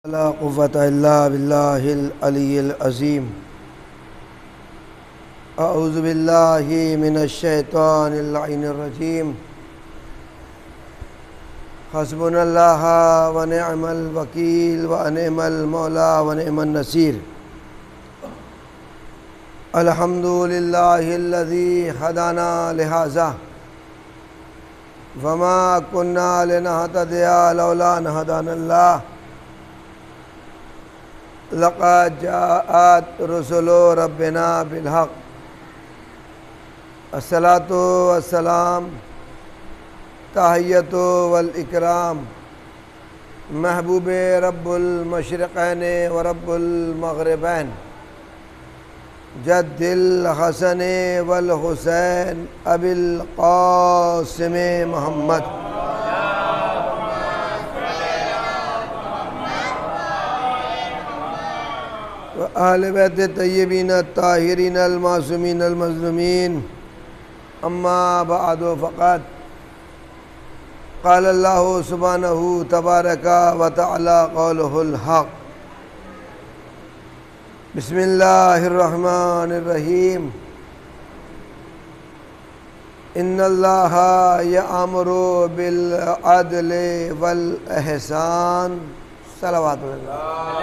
لا قوة إلا بالله العلي العظيم. أعوذ بالله من الشيطان اللعين الرجيم. حسبنا الله ونعم الوكيل ونعم المولى ونعم النصير. الحمد لله الذي هدانا لهذا وما كنا لنهتدي لولا أن هدانا الله. لقد جاءت رسل ربنا بالحق. الصلاة والسلام تحیۃ والاکرام محبوب رب المشرقین و رب المغربین جد الحسن والحسین ابی القاسم محمد اہل بیت طیبین الطاہرین المعصومین المظلومین. اما بعد فقط قال اللہ سبحانہ تبارک و تعالی قولہ الحق. بسم اللہ الرحمن الرحیم. ان اللہ یأمر بالعدل والاحسان. صلوات اللہ.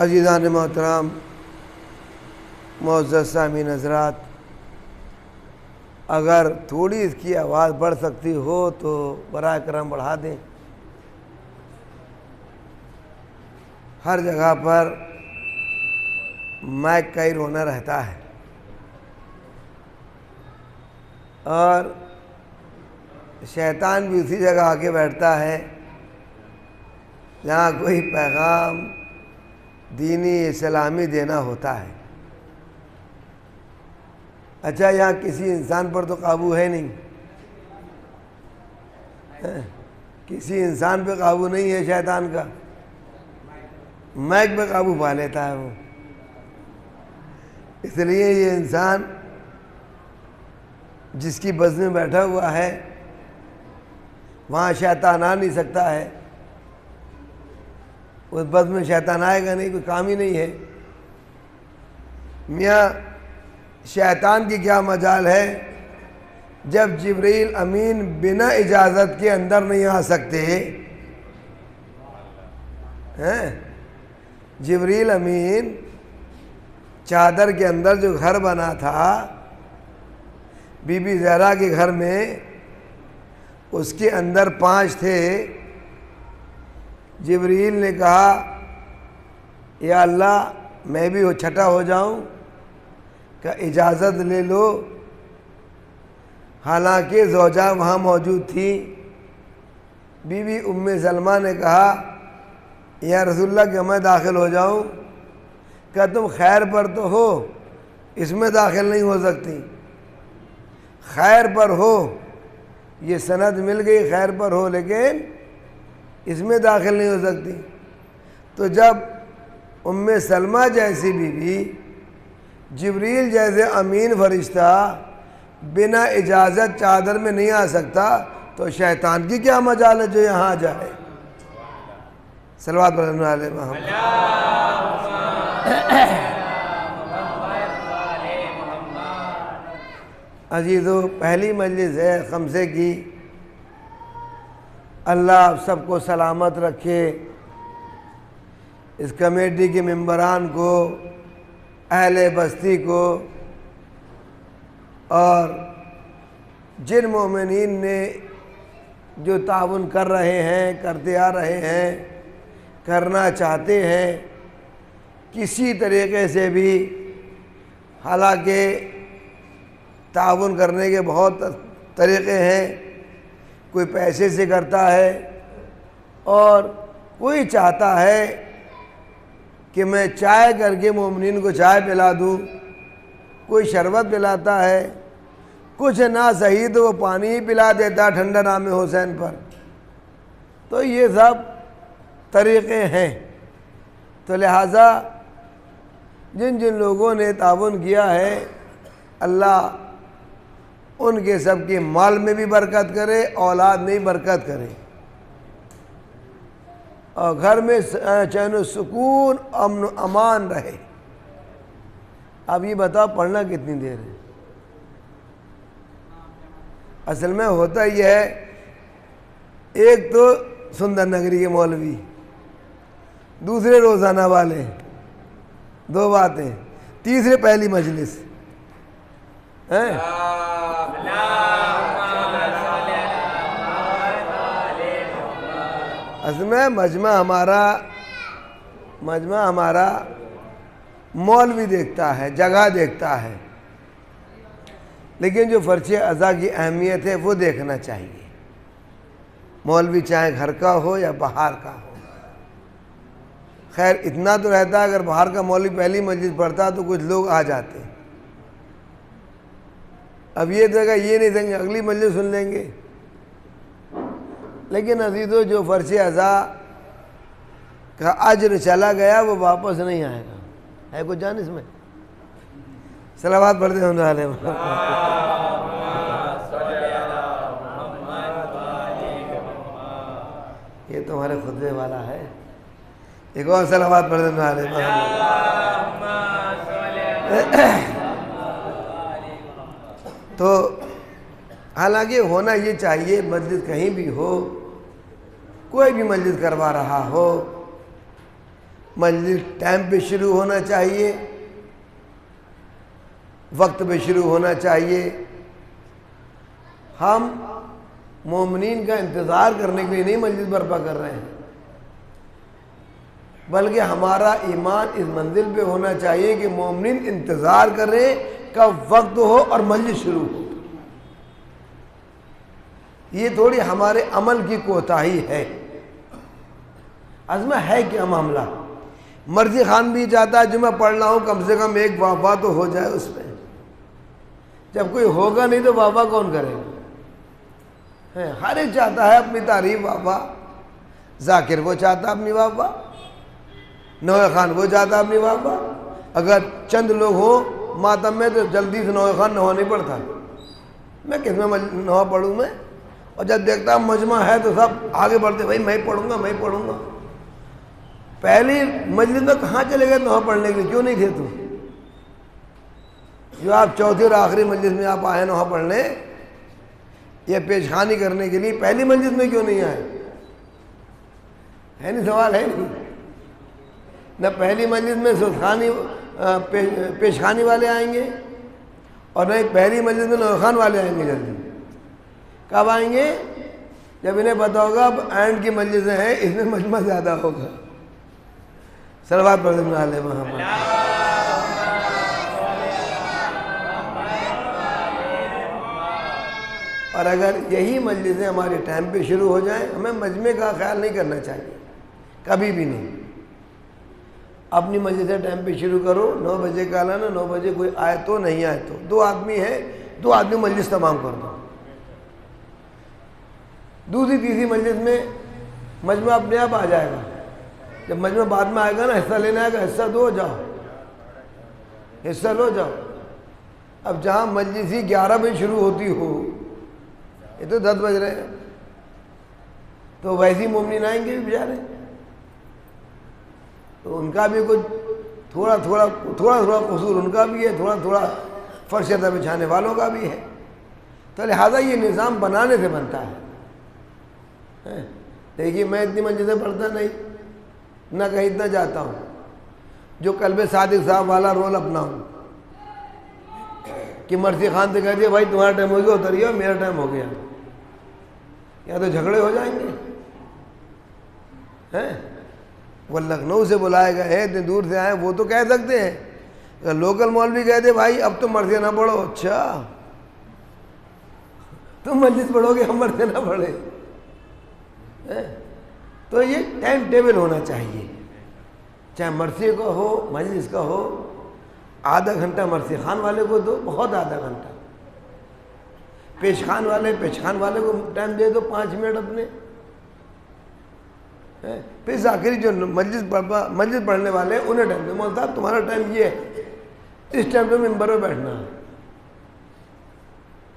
عزیزان محترم، معزز سامعین حضرات، اگر تھوڑی اس کی آواز بڑھ سکتی ہو تو براہ کرم بڑھا دیں. ہر جگہ پر مائک کا ہی رونا رہتا ہے اور شیطان بھی اسی جگہ آ کے بیٹھتا ہے جہاں کوئی پیغام دینی اسلامی دینا ہوتا ہے. اچھا، یہاں کسی انسان پر تو قابو ہے نہیں، کسی انسان پہ قابو نہیں ہے شیطان کا، مائک پہ قابو پا لیتا ہے وہ. اس لیے یہ انسان جس کی بزم میں بیٹھا ہوا ہے وہاں شیطان آ نہیں سکتا ہے. اس بزم میں شیطان آئے گا نہیں، کوئی کام ہی نہیں ہے. میاں شیطان کی کیا مجال ہے جب جبریل امین بنا اجازت کے اندر نہیں آ سکتے ہیں. جبریل امین چادر کے اندر جو گھر بنا تھا بی بی زہرا کے گھر میں، اس کے اندر 5 تھے. جبریل نے کہا یا اللہ میں بھی چھٹا ہو جاؤں، کہ اجازت لے لو. حالانکہ زوجہ وہاں موجود تھی. بی بی ام سلمہ نے کہا یا رسول اللہ کہ میں داخل ہو جاؤں؟ کہ تم خیر پر تو ہو، اس میں داخل نہیں ہو سکتی. خیر پر ہو، یہ سند مل گئی خیر پر ہو، لیکن اس میں داخل نہیں ہو سکتی. تو جب ام سلمہ جیسی بی بی، جبریل جیسے امین فرشتہ بنا اجازت چادر میں نہیں آ سکتا تو شیطان کی کیا مجال ہے جو یہاں جائے. صلوات پڑھنے والے محمد. عزیزو، پہلی مجلس ہے خمسے کی. اللہ آپ سب کو سلامت رکھے. اس کمیٹی کے ممبران کو، اہل بستی کو، اور جن مومنین نے جو تعاون کر رہے ہیں، کرتے آ رہے ہیں، کرنا چاہتے ہیں کسی طریقے سے بھی. حالانکہ تعاون کرنے کے بہت طریقے ہیں. کوئی پیسے سے کرتا ہے اور کوئی چاہتا ہے کہ میں چائے کر کے مومنین کو چائے پلا دوں. کوئی شربت پلاتا ہے، کچھ نہ صحیح تو وہ پانی ہی پلا دیتا ہے ٹھنڈا نام حسین پر. تو یہ سب طریقے ہیں. تو لہٰذا جن لوگوں نے تعاون کیا ہے اللہ ان کے سب کے مال میں بھی برکت کرے، اولاد میں بھی برکت کرے، اور گھر میں چین و سکون، امن و امان رہے۔ اب یہ بتاؤ پڑھنا کتنی دیر ہے؟ اصل میں ہوتا یہ ہے، ایک تو سندر نگری کے مولوی، دوسرے روزانہ والے، دو باتیں، تیسرے پہلی مجلس ہیں۔ اصل میں مجمع ہمارا مولوی دیکھتا ہے، جگہ دیکھتا ہے، لیکن جو فرض اعضاء کی اہمیت ہے وہ دیکھنا چاہیے۔ مولوی چاہے گھر کا ہو یا باہر کا ہو، خیر اتنا تو رہتا ہے اگر باہر کا مولوی پہلی مجلس پڑھتا تو کچھ لوگ آ جاتے، اب یہ جگہ یہ نہیں دیں گے اگلی مجلس سن لیں گے۔ لیکن عزیزو جو فرض اعضاء کا اجر چلا گیا وہ واپس نہیں آئے گا، ہے کچھ جان اس میں؟ صلوات پڑھتے ہیں علیہ یہ تمہارے خطبے والا ہے، ایک اور صلوات پڑھتے ہیں علیہ تو حالانکہ ہونا یہ چاہیے، مجلس کہیں بھی ہو، کوئی بھی مجلس کروا رہا ہو، مجلس ٹائم پہ شروع ہونا چاہیے، وقت پہ شروع ہونا چاہیے۔ ہم مومنین کا انتظار کرنے کے لیے نہیں مجلس برپا کر رہے ہیں، بلکہ ہمارا ایمان اس منزل پہ ہونا چاہیے کہ مومنین انتظار کریں کب وقت ہو اور مجلس شروع ہو۔ یہ تھوڑی ہمارے عمل کی کوتاہی ہے۔ عزمہ ہے کیا معاملہ؟ مرضی خان بھی چاہتا ہے جمعہ پڑھنا ہو کم سے کم ایک واہ تو ہو جائے اس میں، جب کوئی ہوگا نہیں تو واہ کون کرے گا؟ ہر ایک چاہتا ہے اپنی تعریف واہ، ذاکر وہ چاہتا اپنی واہ، نوح خان وہ چاہتا اپنی واہ۔ اگر چند لوگ ہوں ماتم میں تو جلدی سے نوح خان نوح نہیں پڑھتا، میں کس میں نوح پڑھوں میں؟ اور جب دیکھتا ہوں مجمع ہے تو سب آگے بڑھتے، بھائی میں پڑھوں گا۔ پہلی مجلس میں کہاں چلے گئے نوح پڑھنے کے لیے؟ کیوں نہیں تھے تم؟ جو آپ چوتھی اور آخری مجلس میں آپ آئے نوح پڑھنے یا پیشخانی کرنے کے لیے، پہلی مجلس میں کیوں نہیں آئے؟ ہے نہیں سوال؟ ہے نہیں؟ نہ پہلی مجلس میں پیشخانی والے آئیں گے اور نہ پہلی مجلس میں نوح خان والے آئیں گے جلدی۔ کب آئیں گے؟ جب انہیں پتا ہوگا اب اینڈ کی مجلسیں ہیں، اس میں مجمع زیادہ ہوگا۔ صلوات پڑھتے ہیں علیہ محمد۔ اور اگر یہی مجلسیں ہمارے ٹائم پہ شروع ہو جائیں، ہمیں مجمع کا خیال نہیں کرنا چاہیے، کبھی بھی نہیں۔ اپنی مجلسیں ٹائم پہ شروع کرو، 9 بجے کا اعلان، 9 بجے کوئی آئے تو نہیں آئے تو 2 آدمی ہیں، 2 آدمی مجلس تمام کر دو۔ دوسری تیسری مجلس میں مجمع اپنے آپ آ جائے گا، جب مجمع بعد میں آئے گا نا، حصہ لینے آئے گا، حصہ دو جاؤ، حصہ لو جاؤ۔ اب جہاں مجلس ہی 11 بجے شروع ہوتی ہو، یہ تو 10 بج رہے ہیں، تو ویسی مومنین آئیں گے بھی بیچارے، تو ان کا بھی کچھ تھوڑا قصور ان کا بھی ہے، تھوڑا فرش بچھانے والوں کا بھی ہے۔ تو لہٰذا یہ نظام بنانے سے بنتا ہے۔ دیکھیے میں اتنی مجلسیں پڑھتا نہیں، نہ کہیں اتنا جاتا ہوں، جو قلب صادق صاحب والا رول اپناؤں کہ مرضی خان سے کہہ دیا بھائی تمہارا ٹائم ہو گیا اتریے، اور میرا ٹائم ہو گیا، یا تو جھگڑے ہو جائیں گے۔ وہ لکھنؤ سے بلائے گئے ہیں، اتنے دور سے آئے، وہ تو کہہ سکتے ہیں، اگر لوکل مولوی کہہ دے بھائی اب تم مرضی نہ پڑھو، اچھا تم مجلس پڑھو گے ہم مرضی نہ پڑھے؟ تو یہ ٹائم ٹیبل ہونا چاہیے، چاہے مرثیے کا ہو مجلس کا ہو، آدھا گھنٹہ مرثیے خان والے کو دو، بہت آدھا گھنٹہ، پیشخان والے کو ٹائم دے دو 5 منٹ اپنے، پھر آخری جو مجلس پڑھنے والے ہیں انہیں ٹائم دے، مولوی صاحب تمہارا ٹائم یہ ہے، اس ٹائم پہ ممبر پہ بیٹھنا ہے،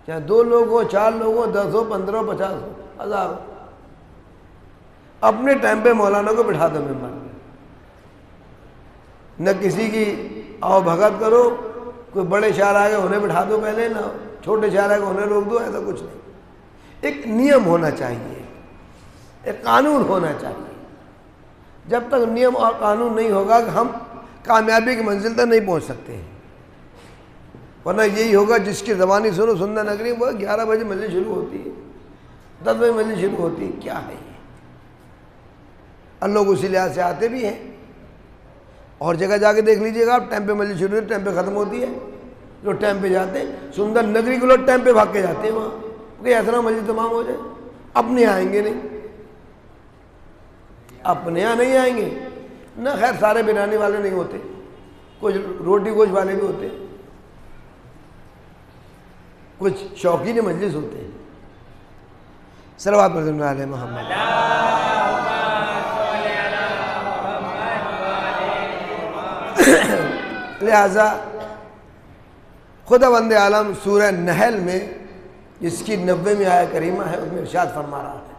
چاہے 2 لوگ ہوں، 4 لوگ ہوں، 10 ہو، 15 ہو، 50 ہو، 1000 ہو، اپنے ٹائم پہ مولانا کو بٹھا دو ممبر میں، نہ کسی کی آؤ بھگت کرو، کوئی بڑے شاعر آ گئے انہیں بٹھا دو پہلے، نہ چھوٹے شاعر آ گئے انہیں روک دو، ایسا کچھ نہیں۔ ایک نیم ہونا چاہیے، ایک قانون ہونا چاہیے۔ جب تک نیم اور قانون نہیں ہوگا کہ ہم کامیابی کی منزل تک نہیں پہنچ سکتے ہیں، ورنہ یہی ہوگا جس کی زبانی سنو سننا نگری، وہ 11 بجے مجلس شروع ہوتی ہے، 10 بجے مجلس شروع ہوتی ہے، کیا ہے یہ؟ اور لوگ اسی لحاظ سے آتے بھی ہیں، اور جگہ جا کے دیکھ لیجئے گا آپ، ٹائم پہ مجلس شروع ہوتی ہے، ٹائم پہ ختم ہوتی ہے، جو ٹائم پہ جاتے ہیں سندر نگری کے لوگ ٹائم پہ بھاگ کے جاتے ہیں وہاں کہ ایسا مجلس تمام ہو جائے، اپنے آئیں گے نہیں، اپنے یہاں نہیں آئیں گے نہ، خیر سارے بریانی والے نہیں ہوتے، کچھ روٹی گوشت والے بھی ہوتے ہیں، کچھ شوقین مجلس ہوتے ہیں۔ صلوات پر علی محمد۔ لہذا خداوند عالم سورہ نحل میں جس کی 90ویں آیت کریمہ ہے اس میں ارشاد فرما رہا ہے،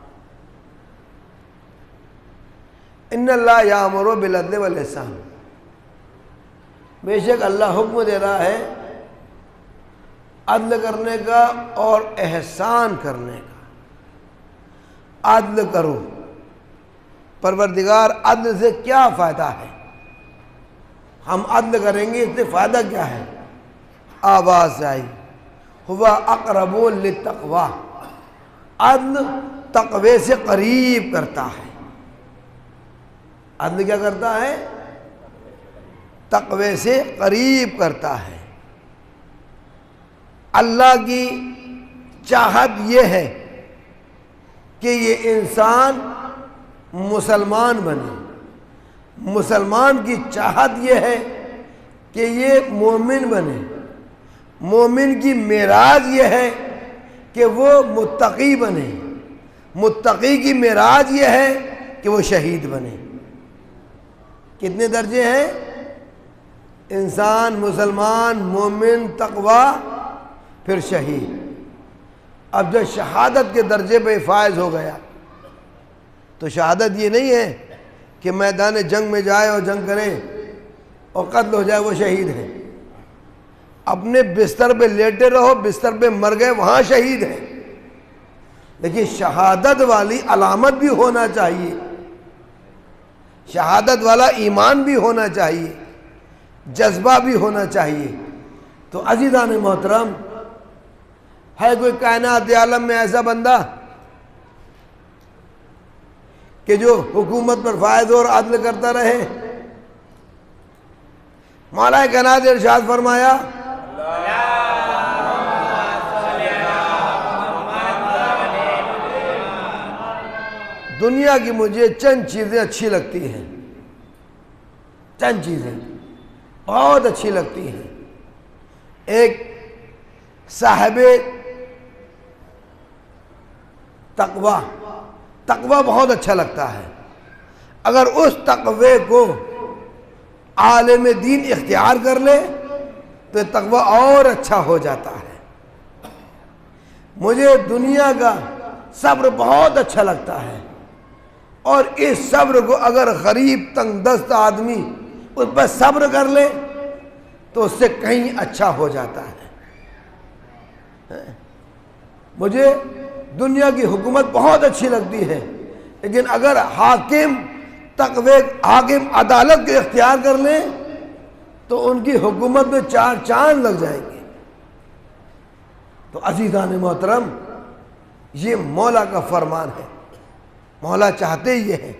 ان اللہ یامر بالعدل والاحسان، بے شک اللہ حکم دے رہا ہے عدل کرنے کا اور احسان کرنے کا۔ عدل کرو، پروردگار عدل سے کیا فائدہ ہے؟ ہم عدل کریں گے اس سے فائدہ کیا ہے؟ آواز آئی ہوا اقرب للتقوی، عدل تقوی سے قریب کرتا ہے۔ عدل کیا کرتا ہے؟ تقوی سے قریب کرتا ہے۔ اللہ کی چاہت یہ ہے کہ یہ انسان مسلمان بنے، مسلمان کی چاہت یہ ہے کہ یہ مومن بنے، مومن کی معراج یہ ہے کہ وہ متقی بنے، متقی کی معراج یہ ہے کہ وہ شہید بنے۔ کتنے درجے ہیں؟ انسان، مسلمان، مومن، تقوی، پھر شہید۔ اب جب شہادت کے درجے پہ فائز ہو گیا تو شہادت یہ نہیں ہے کہ میدان جنگ میں جائے اور جنگ کرے اور قتل ہو جائے وہ شہید ہے۔ اپنے بستر پہ لیٹے رہو، بستر پہ مر گئے وہاں شہید ہے، لیکن شہادت والی علامت بھی ہونا چاہیے، شہادت والا ایمان بھی ہونا چاہیے، جذبہ بھی ہونا چاہیے۔ تو عزیزان محترم، ہے کوئی کائنات عالم میں ایسا بندہ کہ جو حکومت پر فائز اور عدل کرتا رہے؟ مولا کائنات ارشاد فرمایا دنیا کی مجھے چند چیزیں اچھی لگتی ہیں، چند چیزیں بہت اچھی لگتی ہیں۔ ایک صاحب تقوی، تقوی بہت اچھا لگتا ہے۔ اگر اس تقوی کو عالم دین اختیار کر لے تو تقوی اور اچھا ہو جاتا ہے۔ مجھے دنیا کا صبر بہت اچھا لگتا ہے، اور اس صبر کو اگر غریب تنگ دست آدمی اس پر صبر کر لے تو اس سے کہیں اچھا ہو جاتا ہے۔ مجھے دنیا کی حکومت بہت اچھی لگتی ہے، لیکن اگر حاکم تقوی، حاکم عدالت کے اختیار کر لیں تو ان کی حکومت میں 4 چاند لگ جائیں گے۔ تو عزیزان محترم، یہ مولا کا فرمان ہے۔ مولا چاہتے یہ ہے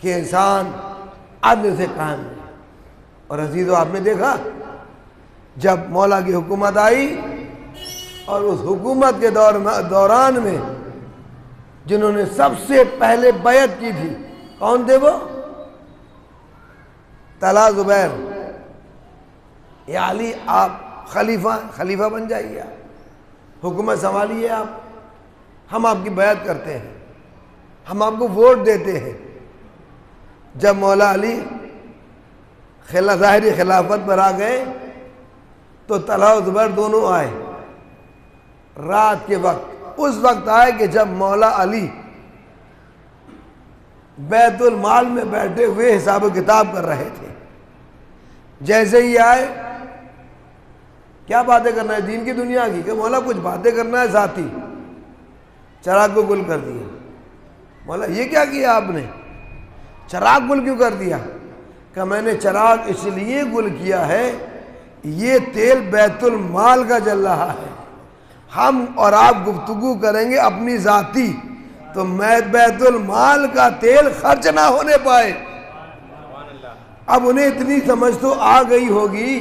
کہ انسان عدل سے قائم رہے۔ اور عزیزو، آپ نے دیکھا جب مولا کی حکومت آئی اور اس حکومت کے دوران میں جنہوں نے سب سے پہلے بیعت کی تھی، کون تھے وہ؟ طلحہ زبیر، یا علی آپ خلیفہ بن جائیے، آپ حکومت سنبھالیے، آپ، ہم آپ کی بیعت کرتے ہیں، ہم آپ کو ووٹ دیتے ہیں۔ جب مولا علی ظاہری خلافت پر آ گئے تو طلحہ و زبیر دونوں آئے رات کے وقت اس وقت آئے کہ جب مولا علی بیت المال میں بیٹھے ہوئے حساب و کتاب کر رہے تھے. جیسے ہی آئے, کیا باتیں کرنا ہے دین کی دنیا کی, کہ مولا کچھ باتیں کرنا ہے ذاتی, چراغ کو گل کر دیا. مولا یہ کیا کیا آپ نے, چراغ گل کیوں کر دیا؟ کہ میں نے چراغ اس لیے گل کیا ہے, یہ تیل بیت المال کا جل رہا ہے, ہم اور آپ گفتگو کریں گے اپنی ذاتی, تو میں بیت المال کا تیل خرچ نہ ہونے پائے. اب انہیں اتنی سمجھ تو آ گئی ہوگی,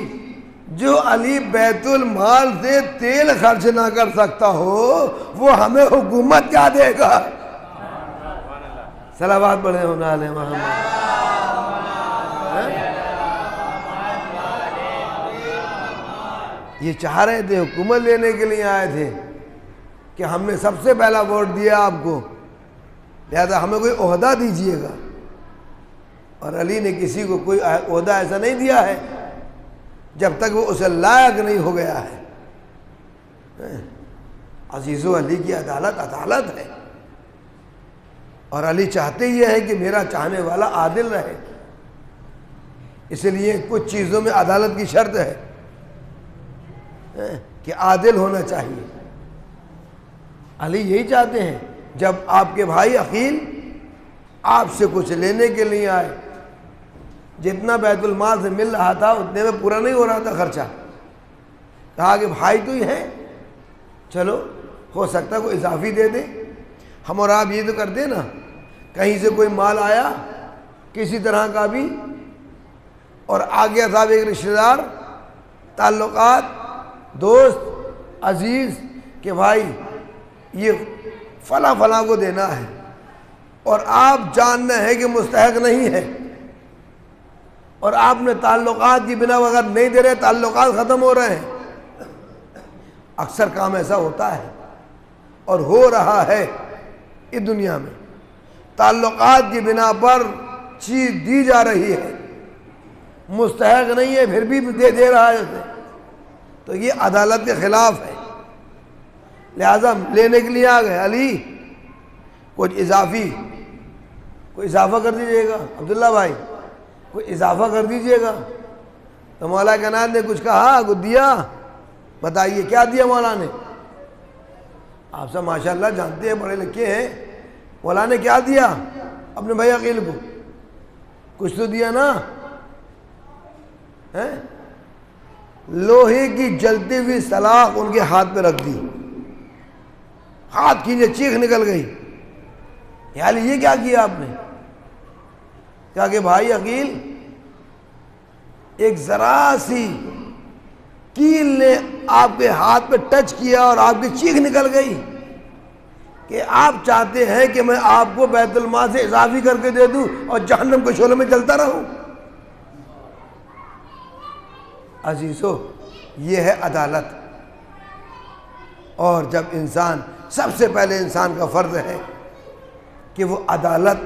جو علی بیت المال سے تیل خرچ نہ کر سکتا ہو وہ ہمیں حکومت کیا دے گا. صلوات پڑھیں ہونا علیہ محمد. یہ چاہ رہے تھے, حکومت لینے کے لیے آئے تھے کہ ہم نے سب سے پہلا ووٹ دیا آپ کو, لہذا ہمیں کوئی عہدہ دیجئے گا. اور علی نے کسی کو کوئی عہدہ ایسا نہیں دیا ہے جب تک وہ اسے لائق نہیں ہو گیا ہے. عزیزو, علی کی عدالت عدالت ہے, اور علی چاہتے یہ ہے کہ میرا چاہنے والا عادل رہے. اس لیے کچھ چیزوں میں عدالت کی شرط ہے کہ عادل ہونا چاہیے. علی یہی چاہتے ہیں, جب آپ کے بھائی عقیل آپ سے کچھ لینے کے لیے آئے, جتنا بیت المال سے مل رہا تھا اتنے میں پورا نہیں ہو رہا تھا خرچہ, کہا کہ بھائی تو ہی ہیں, چلو ہو سکتا ہے کوئی اضافی دے دیں. ہم اور آپ یہ تو کرتے ہیں نا, کہیں سے کوئی مال آیا کسی طرح کا بھی, اور آ گیا صاحب ایک رشتہ دار, تعلقات, دوست, عزیز, کہ بھائی یہ فلاں فلاں کو دینا ہے, اور آپ جاننا ہے کہ مستحق نہیں ہے, اور آپ نے تعلقات کی بنا وغیرہ نہیں دے رہے, تعلقات ختم ہو رہے ہیں. اکثر کام ایسا ہوتا ہے اور ہو رہا ہے اس دنیا میں, تعلقات کی بنا پر چیز دی جا رہی ہے, مستحق نہیں ہے پھر بھی دے رہا ہے اسے, تو یہ عدالت کے خلاف ہے. لہذا لینے کے لیے آ گئے, علی کچھ اضافی, کوئی اضافہ کر دیجئے گا, عبداللہ بھائی کوئی اضافہ کر دیجئے گا. تو مولا کائنات نے کچھ کہا, کچھ دیا, بتائیے کیا دیا مولا نے؟ آپ سب ماشاءاللہ جانتے ہیں, پڑھے لکھے ہیں, مولا نے کیا دیا اپنے بھائی عقیل کو؟ کچھ تو دیا نا. لوہے کی جلتی ہوئی سلاخ ان کے ہاتھ پہ رکھ دی, ہاتھ کھینچے, چیخ نکل گئی. یعنی یہ کیا کیا آپ نے؟ کہا کہ بھائی عقیل, ایک ذرا سی کیل نے آپ کے ہاتھ پہ ٹچ کیا اور آپ کی چیخ نکل گئی کہ آپ چاہتے ہیں کہ میں آپ کو بیت المال سے اضافی کر کے دے دوں اور جہنم کے شعلے میں جلتا رہوں. عزیزو, یہ ہے عدالت. اور جب انسان, سب سے پہلے انسان کا فرض ہے کہ وہ عدالت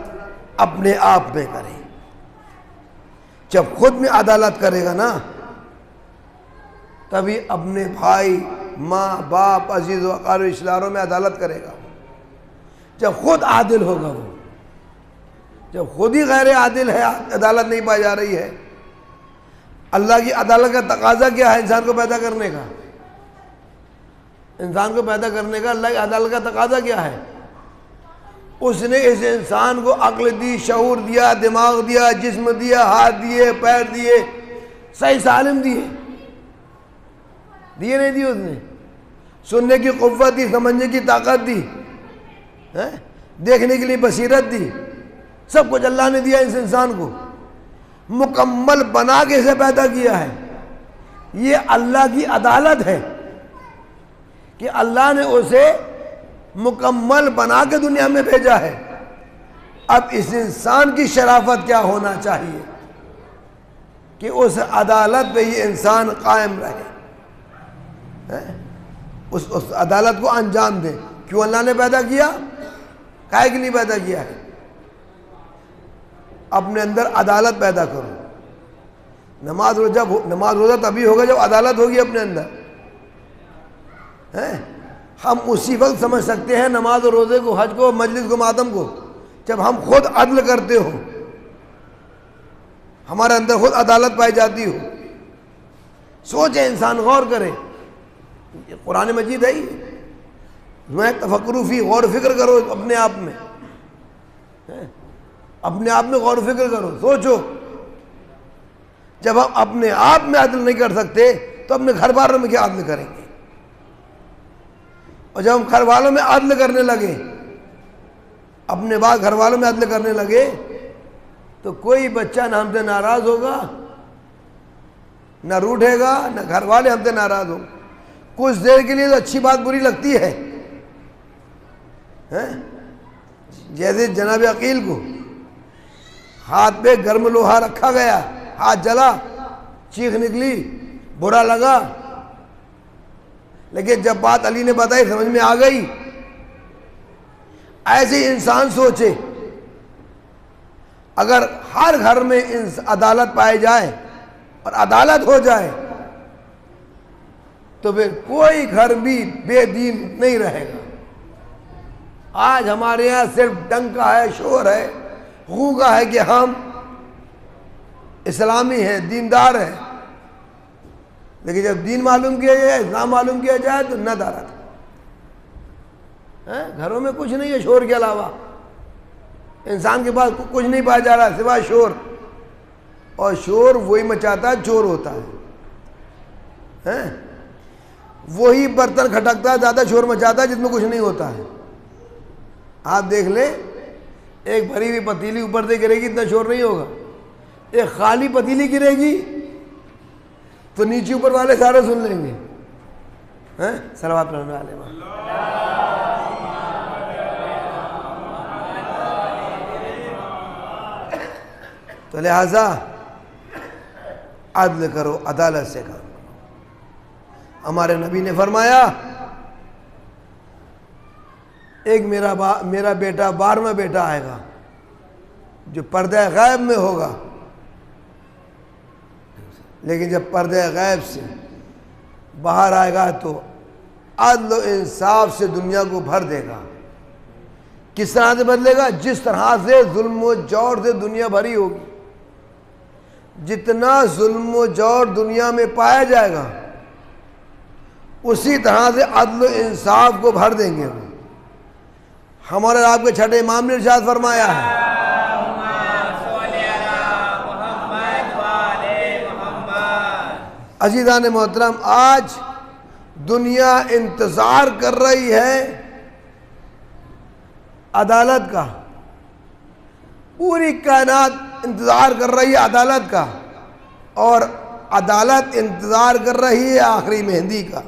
اپنے آپ میں کرے. جب خود میں عدالت کرے گا نا, تبھی اپنے بھائی, ماں, باپ, عزیز و اقارب رشتہ داروں میں عدالت کرے گا. جب خود عادل ہوگا وہ, جب خود ہی غیر عادل ہے, عدالت نہیں پائی جا رہی ہے. اللہ کی عدالت کا تقاضا کیا ہے انسان کو پیدا کرنے کا؟ انسان کو پیدا کرنے کا اللہ کی عدالت کا تقاضا کیا ہے؟ اس نے اس انسان کو عقل دی, شعور دیا, دماغ دیا, جسم دیا, ہاتھ دیے, پیر دیے, صحیح سالم دیے نہیں دیے؟ اس نے سننے کی قوت دی, سمجھنے کی طاقت دی, دیکھنے کے لیے بصیرت دی, سب کچھ اللہ نے دیا اس انسان کو, مکمل بنا کے اسے پیدا کیا ہے. یہ اللہ کی عدالت ہے کہ اللہ نے اسے مکمل بنا کے دنیا میں بھیجا ہے. اب اس انسان کی شرافت کیا ہونا چاہیے کہ اس عدالت پہ یہ انسان قائم رہے, اس عدالت کو انجام دے. کیوں اللہ نے پیدا کیا؟ کائے کے لیے پیدا کیا ہے؟ اپنے اندر عدالت پیدا کرو. نماز روزہ تبھی ہوگا جب عدالت ہوگی اپنے اندر. ہم اسی وقت سمجھ سکتے ہیں نماز و روزے کو، حج کو، مجلس کو، ماتم کو، جب ہم خود عدل کرتے ہو، ہمارے اندر خود عدالت پائی جاتی ہو۔ سوچے انسان، غور کرے، یہ قرآن مجید ہے، میں تفکروا فی، غور و فکر کرو اپنے آپ میں، اپنے آپ میں غور و فکر کرو، سوچو۔ جب ہم اپنے آپ میں عدل نہیں کر سکتے تو اپنے گھر والوں میں کیا عدل کریں گے؟ اور جب ہم گھر والوں میں عدل کرنے لگے، اپنے بعد گھر والوں میں عدل کرنے لگے، تو کوئی بچہ نہ ہم سے ناراض ہوگا، نہ روٹھے گا، نہ گھر والے ہم سے ناراض ہوں۔ کچھ دیر کے لیے تو اچھی بات بری لگتی ہے، جیسے جناب عقیل کو ہاتھ پہ گرم لوہا رکھا گیا، ہاتھ جلا، چیخ نکلی، برا لگا، لیکن جب بات علی نے بتائی سمجھ میں آ گئی۔ ایسے انسان سوچے، اگر ہر گھر میں عدالت پائے جائے اور عدالت ہو جائے تو پھر کوئی گھر بھی بے دین نہیں رہے گا۔ آج ہمارے یہاں صرف ڈنکا ہے، شور ہے، غوغا ہے کہ ہم اسلامی ہیں، دیندار ہیں، لیکن جب دین معلوم کیا جائے، اسلام معلوم کیا جائے تو نہ دارت۔ گھروں میں کچھ نہیں ہے شور کے علاوہ، انسان کے پاس کچھ نہیں پایا جا رہا سوائے شور، اور شور وہی مچاتا ہے چور ہوتا ہے، وہی برتن کھٹکتا ہے، زیادہ شور مچاتا ہے جس میں کچھ نہیں ہوتا ہے۔ آپ دیکھ لیں، ایک بھری ہوئی پتیلی اوپر سے گرے گی اتنا شور نہیں ہوگا، ایک خالی پتیلی گرے گی تو نیچے اوپر والے سارے سن لیں گے۔ صلوات پڑھنے والے تو لہذا عدل کرو، عدالت سے کرو۔ ہمارے نبی نے فرمایا، ایک میرا بیٹا 12واں بیٹا آئے گا جو پردہ غیب میں ہوگا، لیکن جب پردہ غیب سے باہر آئے گا تو عدل و انصاف سے دنیا کو بھر دے گا۔ کس طرح سے بدلے گا؟ جس طرح سے ظلم و جور سے دنیا بھری ہوگی، جتنا ظلم و جور دنیا میں پایا جائے گا اسی طرح سے عدل و انصاف کو بھر دیں گے وہ۔ ہمارے آپ کے چھٹے امام نے ارشاد فرمایا ہے، عزیزان محترم، آج دنیا انتظار کر رہی ہے عدالت کا، پوری کائنات انتظار کر رہی ہے عدالت کا، اور عدالت انتظار کر رہی ہے آخری مہندی کا۔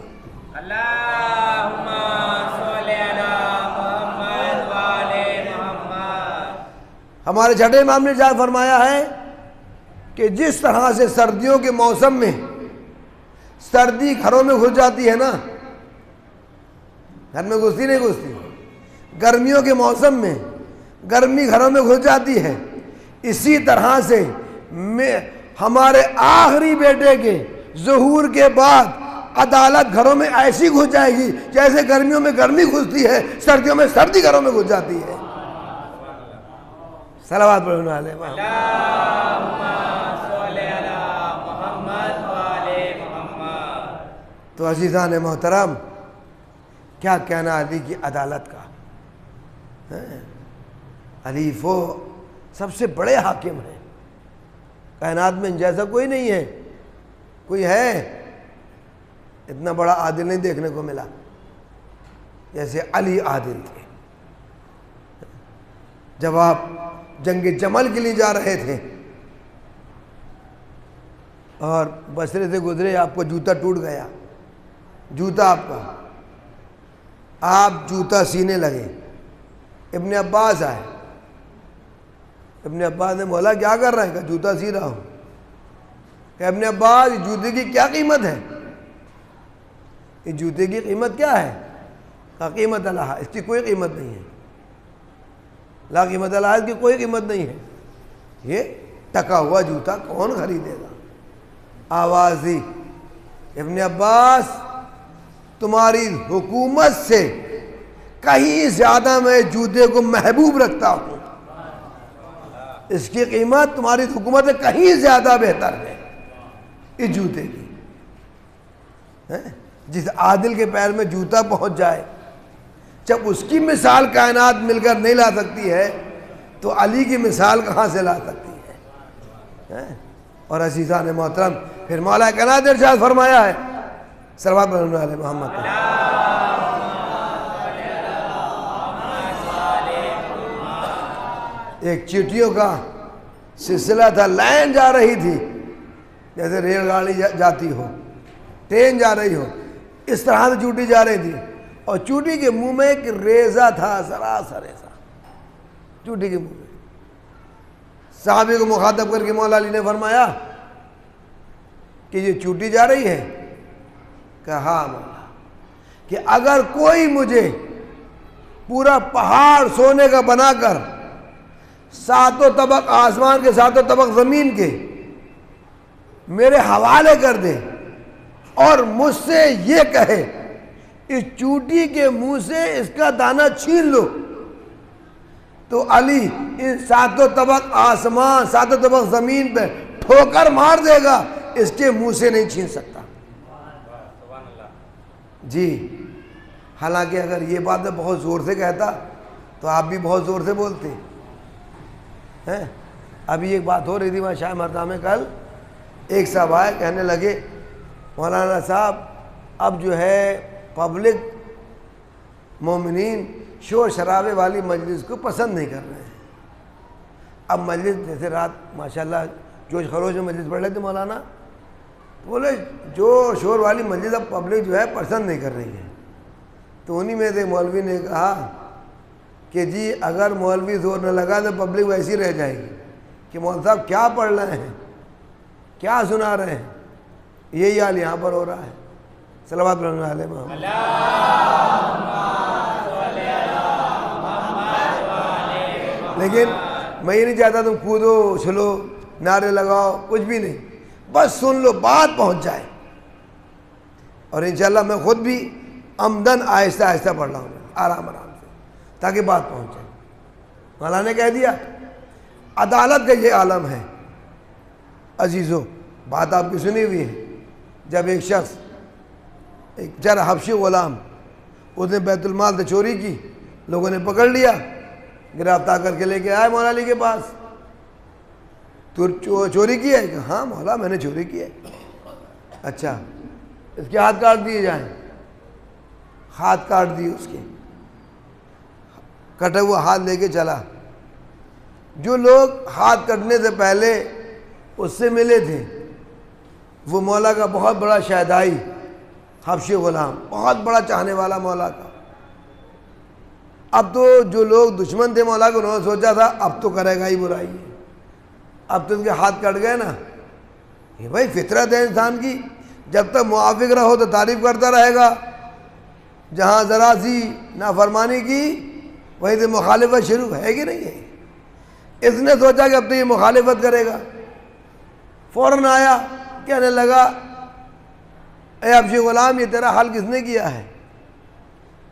ہمارے چھٹے امام نے ارشاد فرمایا ہے کہ جس طرح سے سردیوں کے موسم میں سردی گھروں میں گھس جاتی ہے نا، گھر میں گھستی نہیں گھستی، گرمیوں کے موسم میں گرمی گھروں میں گھس جاتی ہے، اسی طرح سے ہمارے آخری بیٹے کے ظہور کے بعد عدالت گھروں میں ایسی گھس جائے گی جیسے گرمیوں میں گرمی گھستی ہے، سردیوں میں سردی گھروں میں گھس جاتی ہے۔ صلوات پڑھنے والے تو عزیزان محترم، کیا کہنا علی کی عدالت کا؟ علی وہ سب سے بڑے حاکم ہیں، کائنات میں ان جیسا کوئی نہیں ہے، کوئی ہے اتنا بڑا عادل نہیں دیکھنے کو ملا جیسے علی عادل تھے۔ جب آپ جنگ جمل کے لیے جا رہے تھے اور بصرے سے گزرے، آپ کو جوتا ٹوٹ گیا، جوتا آپ کا، آپ جوتا سینے لگے، ابن عباس آئے، ابن عباس نے مولا کیا کر رہا ہے؟ کہا جوتا سی رہا ہوں۔ کہ ابن عباس جوتے کی کیا قیمت ہے؟ کہ جوتے کی قیمت کیا ہے؟ کہا قیمت اللہ، اس کی کوئی قیمت نہیں ہے، لا قیمت اللہ، اس کی کوئی قیمت نہیں ہے، یہ ٹکا ہوا جوتا کون خریدے گا؟ آواز دی، ابن عباس تمہاری حکومت سے کہیں زیادہ میں جوتے کو محبوب رکھتا ہوں، اس کی قیمت تمہاری حکومت سے کہیں زیادہ بہتر ہے اس جوتے کی۔ جس عادل کے پیر میں جوتا پہنچ جائے، جب اس کی مثال کائنات مل کر نہیں لا سکتی ہے تو علی کی مثال کہاں سے لا سکتی ہے؟ اور عزیزان محترم، پھر مولا کائنات نے ارشاد فرمایا ہے صلوات علی محمد پر، ایک چیٹیوں کا سلسلہ تھا، لائن جا رہی تھی جیسے ریل گاڑی جاتی ہو، ٹرین جا رہی ہو، اس طرح سے چوٹی جا رہی تھی، اور چوٹی کے منہ میں ایک ریزہ تھا، سراسر ایسا چوٹی کے منہ میں۔ صحابی کو مخاطب کر کے مولا علی نے فرمایا کہ یہ چوٹی جا رہی ہے؟ کہا ہاں مولا، کہ اگر کوئی مجھے پورا پہاڑ سونے کا بنا کر ساتوں طبق آسمان کے ساتوں طبق زمین کے میرے حوالے کر دے اور مجھ سے یہ کہے اس چوٹی کے منہ سے اس کا دانہ چھین لو، تو علی ان ساتوں طبق آسمان ساتوں طبق زمین پہ ٹھوکر مار دے گا، اس کے منہ سے نہیں چھین سکتا۔ جی، حالانکہ اگر یہ بات میں بہت زور سے کہتا تو آپ بھی بہت زور سے بولتے ہیں۔ ابھی ایک بات ہو رہی تھی وہاں شاہ مرتضیٰ میں، کل ایک صاحب آئے کہنے لگے مولانا صاحب اب جو ہے پبلک مومنین شور شرابے والی مجلس کو پسند نہیں کر رہے ہیں۔ اب مجلس جیسے رات ماشاءاللہ جوش خروش میں مجلس پڑھ رہے تھے مولانا، بولے جو شور والی مجلس اب پبلک جو ہے پسند نہیں کر رہی ہے۔ تو انہی میں سے مولوی نے کہا کہ جی اگر مولوی زور نہ لگا تو پبلک ویسی رہ جائے گی کہ مولوی صاحب کیا پڑھ رہے ہیں، کیا سنا رہے ہیں، یہی حال یہاں پر ہو رہا ہے۔ صلوات علی محمد۔ لیکن میں یہ نہیں چاہتا تم کودو اچھلو نعرے لگاؤ، کچھ بھی نہیں، بس سن لو، بات پہنچ جائے۔ اور انشاءاللہ میں خود بھی عمدن آہستہ آہستہ پڑھ رہا ہوں، آرام آرام سے، تاکہ بات پہنچ جائے۔ مولانا نے کہہ دیا عدالت کا یہ عالم ہے عزیزو، بات آپ کی سنی ہوئی ہے، جب ایک شخص ایک چر حبشی غلام، اس نے بیت المال سے چوری کی، لوگوں نے پکڑ لیا، گرفتار کر کے لے کے آئے مولا علی کے پاس۔ تو چوری کی ہے؟ کہ ہاں مولا میں نے چوری کی ہے۔ اچھا اس کے ہاتھ کاٹ دیے جائیں۔ ہاتھ کاٹ دیے، اس کے کٹا ہوا ہاتھ لے کے چلا۔ جو لوگ ہاتھ کٹنے سے پہلے اس سے ملے تھے، وہ مولا کا بہت بڑا شہدائی حبشی غلام، بہت بڑا چاہنے والا مولا کا۔ اب تو جو لوگ دشمن تھے مولا کو، انہوں نے سوچا تھا اب تو کرے گا ہی برائی ہے، اب تو ان کے ہاتھ کٹ گئے نا۔ یہ بھائی فطرت ہے انسان کی، جب تک موافق رہو تو تعریف کرتا رہے گا، جہاں ذرا سی نافرمانی کی وہیں سے مخالفت شروع ہے کہ نہیں ہے۔ اس نے سوچا کہ اب تو یہ مخالفت کرے گا، فوراً آیا کہنے لگا اے حبشی غلام، یہ تیرا حال کس نے کیا ہے؟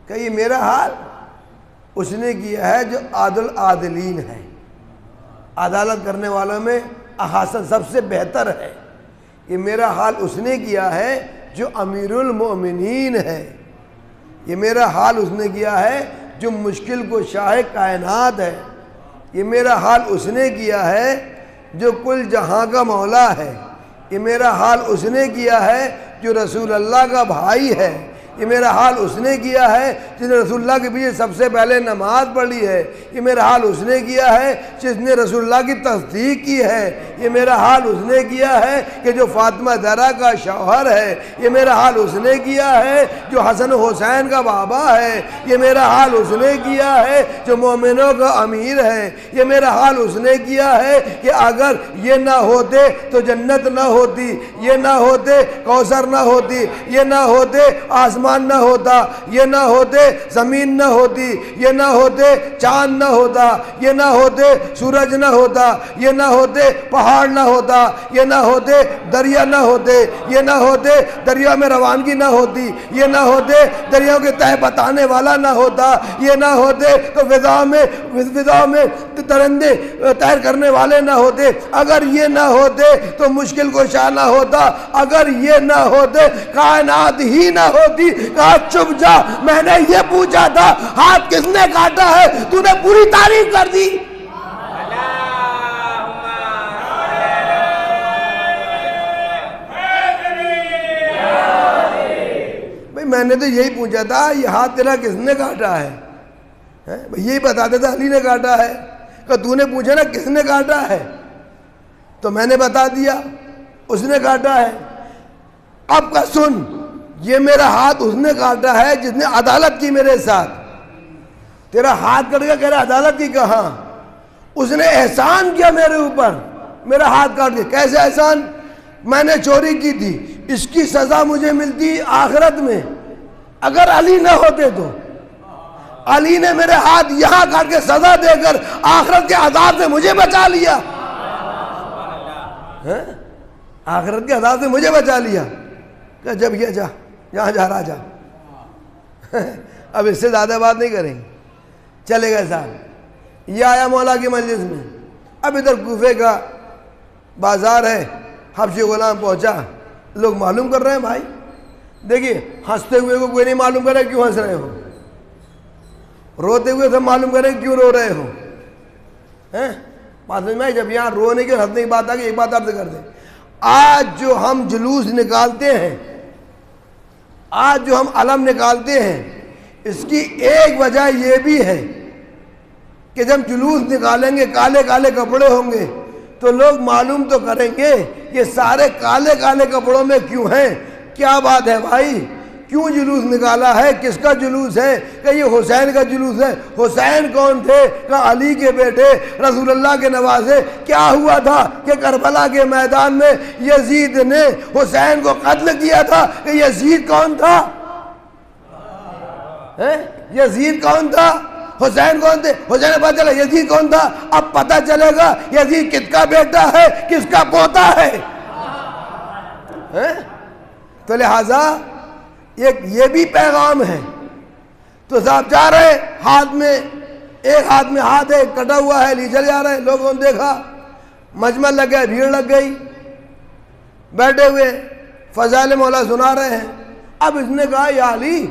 کہ یہ میرا حال اس نے کیا ہے جو عادل عادلین ہے، عدالت کرنے والوں میں احسن سب سے بہتر ہے۔ یہ میرا حال اس نے کیا ہے جو امیر المؤمنین ہے، یہ میرا حال اس نے کیا ہے جو مشکل کو شاہ کائنات ہے، یہ میرا حال اس نے کیا ہے جو کل جہاں کا مولا ہے، یہ میرا حال اس نے کیا ہے جو رسول اللہ کا بھائی ہے، یہ میرا حال اس نے کیا ہے جس نے رسول اللہ کے پیچھے سب سے پہلے نماز پڑھی ہے، یہ میرا حال اس نے کیا ہے جس نے رسول اللہ کی تصدیق کی ہے، یہ میرا حال اس نے کیا ہے کہ جو فاطمہ زہرا کا شوہر ہے، یہ میرا حال اس نے کیا ہے جو حسن حسین کا بابا ہے، یہ میرا حال اس نے کیا ہے جو مومنوں کا امیر ہے، یہ میرا حال اس نے کیا ہے کہ اگر یہ نہ ہوتے تو جنت نہ ہوتی، یہ نہ ہوتے کوثر نہ ہوتی، یہ نہ ہوتے آسمان آسمان نہ ہوتا، یہ نہ ہوتے زمین نہ ہوتی، یہ نہ ہوتے چاند نہ ہوتا، یہ نہ ہوتے سورج نہ ہوتا، یہ نہ ہوتے پہاڑ نہ ہوتا، یہ نہ ہوتے دریا نہ ہوتے، یہ نہ ہوتے دریا میں روانگی نہ ہوتی، یہ نہ ہوتے دریاؤں کے تہ بتانے والا نہ ہوتا، یہ نہ ہوتے تو فضا میں درندے تیر کرنے والے نہ ہوتے، اگر یہ نہ ہوتے تو مشکل کشا نہ ہوتا، اگر یہ نہ ہوتے کائنات ہی نہ ہوتی۔ کہا چپ جا، میں نے یہ پوچھا تھا ہاتھ کس نے کاٹا ہے، تو نے پوری تعریف کر دی۔ بھئی میں نے تو یہی پوچھا تھا یہ ہاتھ تیرا کس نے کاٹا ہے، یہی بتا دیتا علی نے کاٹا ہے، کہ تو نے پوچھا نا کس نے کاٹا ہے تو میں نے بتا دیا اس نے کاٹا ہے۔ اب کا سن، یہ میرا ہاتھ اس نے کاٹا ہے جس نے عدالت کی میرے ساتھ۔ تیرا ہاتھ کٹ گیا، کہہ رہا عدالت کی کہاں؟ اس نے احسان کیا میرے اوپر، میرا ہاتھ کاٹ دیا۔ کیسے احسان؟ میں نے چوری کی تھی، اس کی سزا مجھے ملتی آخرت میں، اگر علی نہ ہوتے تو۔ علی نے میرے ہاتھ یہاں کاٹ کے سزا دے کر آخرت کے عذاب سے مجھے بچا لیا، آخرت کے عذاب سے مجھے بچا لیا۔ کہ جب یہ جا جہاں جا رہا جا، اب اس سے زیادہ بات نہیں کریں گے۔ چلے گئے صاحب، یہ آیا مولا کی مجلس میں۔ اب ادھر کوفے کا بازار ہے، حبشی غلام پہنچا، لوگ معلوم کر رہے ہیں بھائی دیکھیے، ہنستے ہوئے کو کوئی نہیں معلوم کرے کیوں ہنس رہے ہو، روتے ہوئے سب معلوم کریں کیوں رو رہے ہو۔ بات سمجھ میں؟ جب یہاں رونے کی ہنسنے کی بات آ گئی، ایک بات عرض کر دیں، آج جو ہم جلوس نکالتے ہیں، آج جو ہم علم نکالتے ہیں، اس کی ایک وجہ یہ بھی ہے کہ جب جلوس نکالیں گے کالے کالے کپڑے ہوں گے تو لوگ معلوم تو کریں گے یہ سارے کالے کالے کپڑوں میں کیوں ہیں۔ کیا بات ہے بھائی، کیوں جلوس نکالا ہے، کس کا جلوس ہے؟ کہ یہ حسین کا جلوس ہے۔ حسین کون تھے؟ کہ علی کے بیٹے، رسول اللہ کے نواسے۔ کیا ہوا تھا کہ کربلا کے میدان میں یزید نے حسین کو قتل کیا تھا۔ کہ یزید کون تھا؟ یزید کون تھا؟ حسین کون تھے؟ حسین نے پتا چلا یزید کون تھا۔ اب پتہ چلے گا یزید کس کا بیٹا ہے، کس کا پوتا ہے۔ تو لہذا یہ بھی پیغام ہے۔ تو صاحب جا رہے، ہاتھ میں ایک ہاتھ میں ہاتھ ہے، کٹا ہوا ہے، لی چل جا رہے ہیں۔ لوگوں نے دیکھا، مجمع لگ گیا، بھیڑ لگ گئی، بیٹھے ہوئے فضائل مولا سنا رہے ہیں۔ اب اس نے کہا یا علی،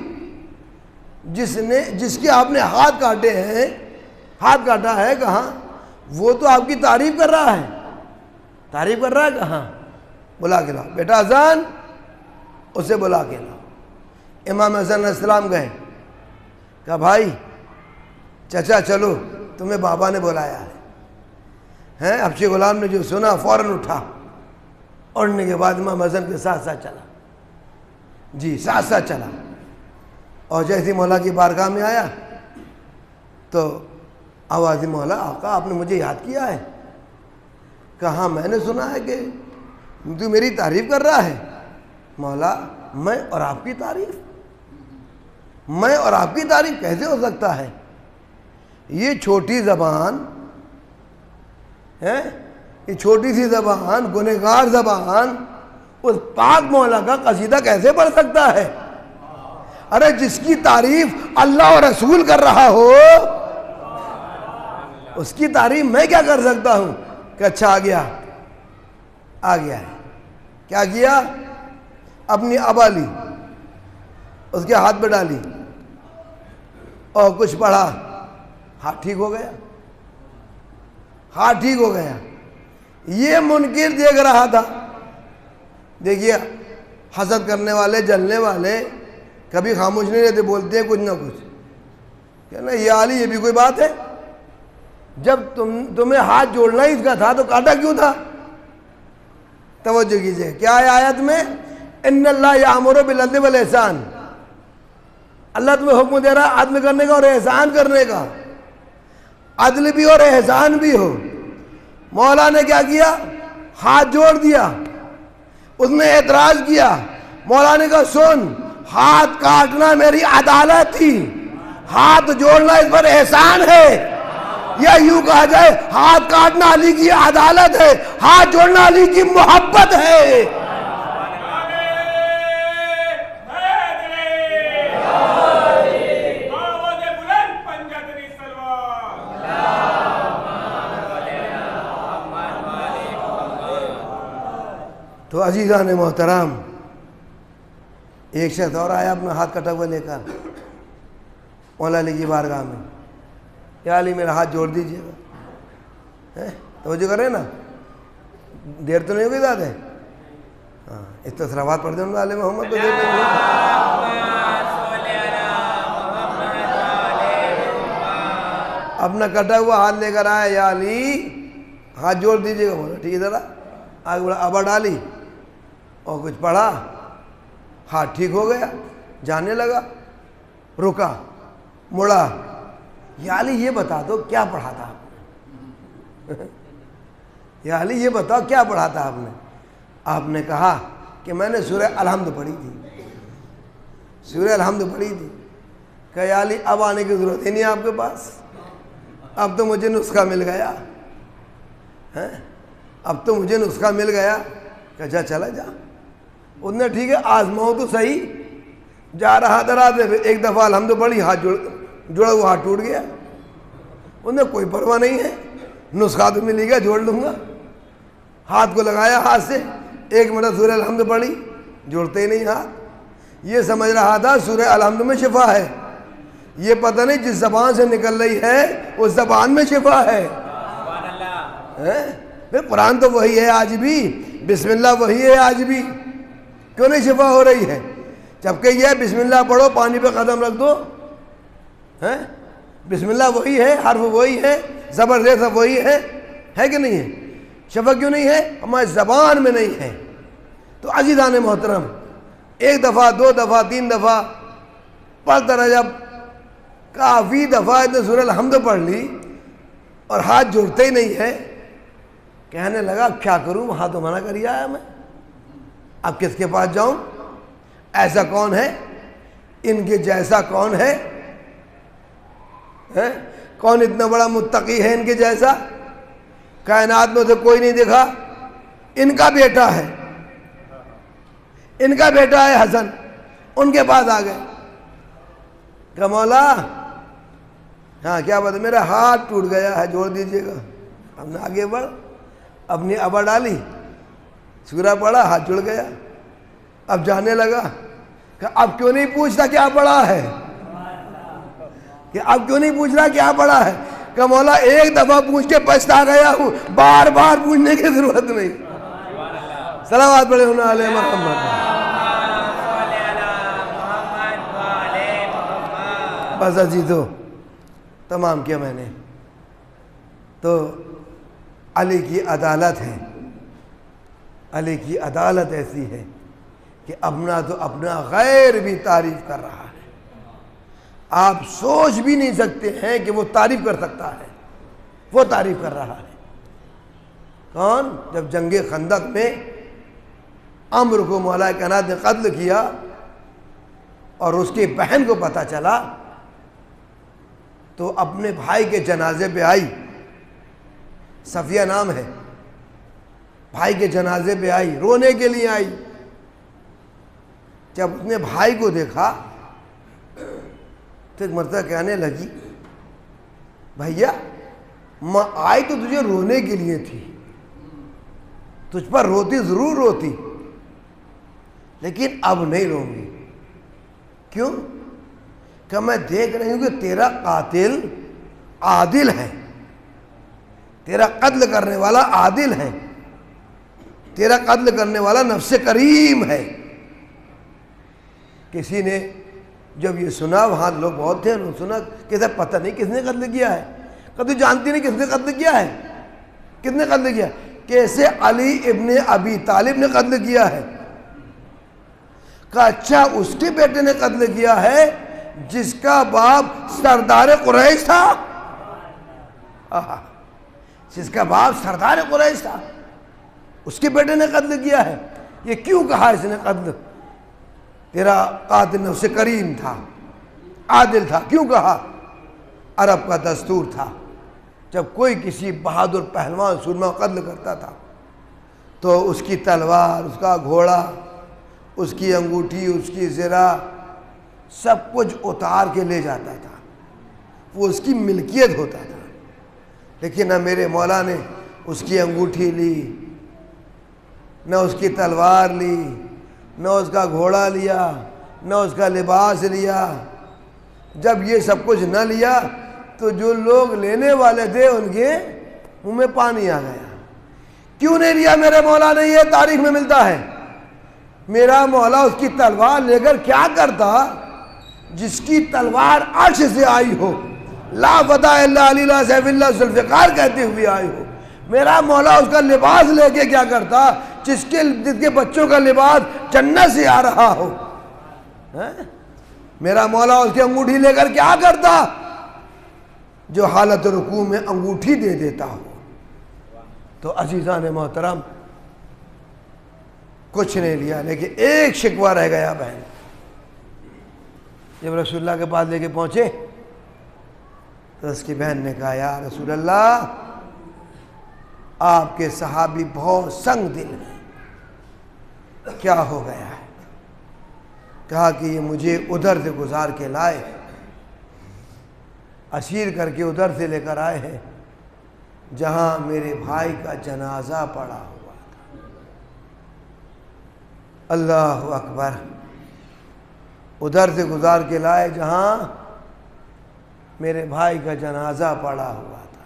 جس کے آپ نے ہاتھ کاٹے ہیں، ہاتھ کاٹا ہے کہاں؟ وہ تو آپ کی تعریف کر رہا ہے۔ تعریف کر رہا ہے کہاں؟ بلا کے لاؤ بیٹا حسن، اسے بلا کے لاؤ۔ امام حسن علیہ السلام گئے، کہا بھائی چچا چلو، تمہیں بابا نے بلایا ہے۔ حبشی غلام نے جو سنا فوراً اٹھا، اٹھنے کے بعد امام حسن کے ساتھ ساتھ چلا، جی ساتھ ساتھ چلا، اور جیسے مولا کی بارگاہ میں آیا تو آواز مولا آقا آپ نے مجھے یاد کیا ہے؟ کہا میں نے سنا ہے کہ تو میری تعریف کر رہا ہے۔ مولا میں اور آپ کی تعریف، میں اور آپ کی تعریف کیسے ہو سکتا ہے؟ یہ چھوٹی زبان ہے، یہ چھوٹی سی زبان، گنہگار زبان، اس پاک مولا کا قصیدہ کیسے پڑھ سکتا ہے؟ ارے جس کی تعریف اللہ اور رسول کر رہا ہو، اس کی تعریف میں کیا کر سکتا ہوں؟ کہ اچھا آ گیا ہے۔ کیا کیا؟ اپنی ابا لی، اس کے ہاتھ پہ ڈالی اور کچھ پڑھا، ہاتھ ٹھیک ہو گیا، ہاتھ ٹھیک ہو گیا۔ یہ منکر دیکھ رہا تھا۔ دیکھیے حسد کرنے والے، جلنے والے کبھی خاموش نہیں رہتے، بولتے ہیں کچھ نہ کچھ۔ کہنا یہ علی، یہ بھی کوئی بات ہے؟ جب تمہیں ہاتھ جوڑنا ہی اس کا تھا تو کاٹا کیوں تھا؟ توجہ کیجئے، کیا ہے آیت میں؟ ان اللہ یامر بالعدل والاحسان، اللہ تمہیں حکم دے رہا ہے عدل کرنے کا اور احسان کرنے کا۔ عدل بھی اور احسان بھی ہو۔ مولا نے کیا کیا؟ ہاتھ جوڑ دیا۔ اس نے اعتراض کیا۔ مولا نے کہا سن، ہاتھ کاٹنا میری عدالت تھی، ہاتھ جوڑنا اس پر احسان ہے، یا یوں کہا جائے ہاتھ کاٹنا علی کی عدالت ہے، ہاتھ جوڑنا علی کی محبت ہے۔ تو عزیزان محترم، ایک شخص اور آیا اپنا ہاتھ کٹا ہوا لے کر مولا علی کی بارگاہ میں، یا علی میرا ہاتھ جوڑ دیجیے گا، توجہ کریں نا، دیر تو نہیں ہوگی زیادہ، ہاں اس تصرفات پڑھ دیں علی محمد کو، اپنا کٹا ہوا ہاتھ لے کر آیا، یا علی ہاتھ جوڑ دیجیے گا، بولا ٹھیک ہے ذرا آگے بڑھا، ابا ڈالی اور کچھ پڑھا، ہاتھ ٹھیک ہو گیا، جانے لگا، رکا، مڑا، یا علی یہ بتا دو کیا پڑھا تھا آپ نے؟ یا علی یہ بتاؤ کیا پڑھا تھا آپ نے؟ آپ نے کہا کہ میں نے سورہ الحمد پڑھی تھی، سورہ الحمد پڑھی تھی۔ کہ یا علی اب آنے کی ضرورت ہی نہیں آپ کے پاس، اب تو مجھے نسخہ مل گیا، اب تو مجھے نسخہ مل گیا، کہ جا چلا جا۔ انہوں نے ٹھیک ہے آزماؤ تو صحیح، جا رہا تھا رات میں ایک دفعہ الحمد پڑھی، ہاتھ جوڑا ہوا ہاتھ ٹوٹ گیا، انہیں کوئی پرواہ نہیں ہے، نسخہ تو ملے گا، جوڑ لوں گا۔ ہاتھ کو لگایا، ہاتھ سے ایک منٹ سورہ الحمد پڑھی، جوڑتے ہی نہیں ہاتھ۔ یہ سمجھ رہا تھا سورہ الحمد میں شفا ہے، یہ پتہ نہیں جس زبان سے نکل رہی ہے اس زبان میں شفا ہے۔ پھر قرآن تو وہی ہے آج بھی، بسم اللہ وہی ہے آج بھی، کیوں نہیں شفا ہو رہی ہے؟ جبکہ یہ بسم اللہ پڑھو، پانی پہ قدم رکھ دو، بسم اللہ وہی ہے، حرف وہی ہے، زبر زیر سب وہی ہے کہ نہیں ہے؟ شفا کیوں نہیں ہے؟ ہماری زبان میں نہیں ہے۔ تو عزیزان محترم، ایک دفعہ، دو دفعہ، تین دفعہ پڑھتا رہا، جب کافی دفعہ اتنے سورہ الحمد پڑھ لی اور ہاتھ جوڑتے ہی نہیں ہے، کہنے لگا کیا کروں، وہاں تو منع کر آیا میں، اب کس کے پاس جاؤں؟ ایسا کون ہے؟ ان کے جیسا کون ہے؟ کون اتنا بڑا متقی ہے ان کے جیسا؟ کائنات میں تو کوئی نہیں دیکھا، ان کا بیٹا ہے، ان کا بیٹا ہے حسن، ان کے پاس آ گئے کہ مولا ہاں کیا بات ہے، میرا ہاتھ ٹوٹ گیا ہے، جوڑ دیجیے گا۔ ہم نے آگے بڑھ، اپنی ابا ڈالی، سورہ پڑھا، ہاتھ جڑ گیا۔ اب جانے لگا کہ اب کیوں نہیں پوچھتا کیا پڑھا ہے، کہ اب کیوں نہیں پوچھ رہا کیا پڑھا ہے؟ کہ مولا ایک دفعہ پوچھ کے پچھتا گیا ہوں، بار بار پوچھنے کی ضرورت نہیں۔ صلوات پڑھے ہونا علیہ محمد۔ بس عزیزو تمام کیا میں نے، تو علی کی عدالت ہے، علی کی عدالت ایسی ہے کہ اپنا تو اپنا غیر بھی تعریف کر رہا ہے، آپ سوچ بھی نہیں سکتے ہیں کہ وہ تعریف کر سکتا ہے، وہ تعریف کر رہا ہے۔ کون؟ جب جنگ خندق میں عمرو کو مولا کائنات نے قتل کیا اور اس کی بہن کو پتہ چلا تو اپنے بھائی کے جنازے پہ آئی، صفیہ نام ہے، بھائی کے جنازے پہ آئی، رونے کے لیے آئی۔ جب اس نے بھائی کو دیکھا تو ایک مرتبہ کہنے لگی بھیا ماں آئی تو تجھے رونے کے لیے تھی، تجھ پر روتی ضرور روتی، لیکن اب نہیں روں گی۔ کیوں؟ کہ میں دیکھ رہی ہوں کہ تیرا قاتل عادل ہے، تیرا قتل کرنے والا عادل ہے، تیرا قتل کرنے والا نفس کریم ہے۔ کسی نے جب یہ سنا، وہاں لوگ بہت تھے، انہوں نے سنا کہ سر پتہ نہیں کس نے قتل کیا ہے، کہ تو جانتی نہیں کس نے قتل کیا ہے، کس نے قتل کیا؟ کیسے علی ابن ابی طالب نے قتل کیا ہے؟ کہا اچھا اس کے بیٹے نے قتل کیا ہے جس کا باپ سردار قریش تھا، جس کا باپ سردار قریش تھا، اس کے بیٹے نے قتل کیا ہے۔ یہ کیوں کہا اس نے قتل؟ تیرا قاتل نفس کریم تھا، عادل تھا۔ کیوں کہا؟ عرب کا دستور تھا جب کوئی کسی بہادر پہلوان سورما قتل کرتا تھا تو اس کی تلوار، اس کا گھوڑا، اس کی انگوٹھی، اس کی زرہ سب کچھ اتار کے لے جاتا تھا، وہ اس کی ملکیت ہوتا تھا۔ لیکن نہ میرے مولا نے اس کی انگوٹھی لی، نہ اس کی تلوار لی، نہ اس کا گھوڑا لیا، نہ اس کا لباس لیا۔ جب یہ سب کچھ نہ لیا تو جو لوگ لینے والے تھے ان کے منہ میں پانی آ گیا۔ کیوں نہیں لیا میرے مولا نے؟ یہ تاریخ میں ملتا ہے۔ میرا مولا اس کی تلوار لے کر کیا کرتا؟ جس کی تلوار عرش سے آئی ہو، لا فتح الا علی لا سیف اللہ ذوالفقار کہتے ہوئے آئی ہو، میرا مولا اس کا لباس لے کے کیا کرتا؟ جس کے بچوں کا لباس جنت سے آ رہا ہو۔ میرا مولا اس کی انگوٹھی لے کر کیا کرتا؟ جو حالت رکوع میں انگوٹھی دے دیتا ہو۔ تو عزیزان محترم، کچھ نہیں لیا، لیکن ایک شکوہ رہ گیا بہن۔ جب رسول اللہ کے پاس لے کے پہنچے تو اس کی بہن نے کہا، یا رسول اللہ، آپ کے صحابی بہت سنگ دل ہیں، کیا ہو گیا ہے؟ کہا کہ یہ مجھے ادھر سے گزار کے لائے، اسیر کر کے ادھر سے لے کر آئے ہیں جہاں میرے بھائی کا جنازہ پڑا ہوا تھا۔ اللہ اکبر، ادھر سے گزار کے لائے جہاں میرے بھائی کا جنازہ پڑا ہوا تھا۔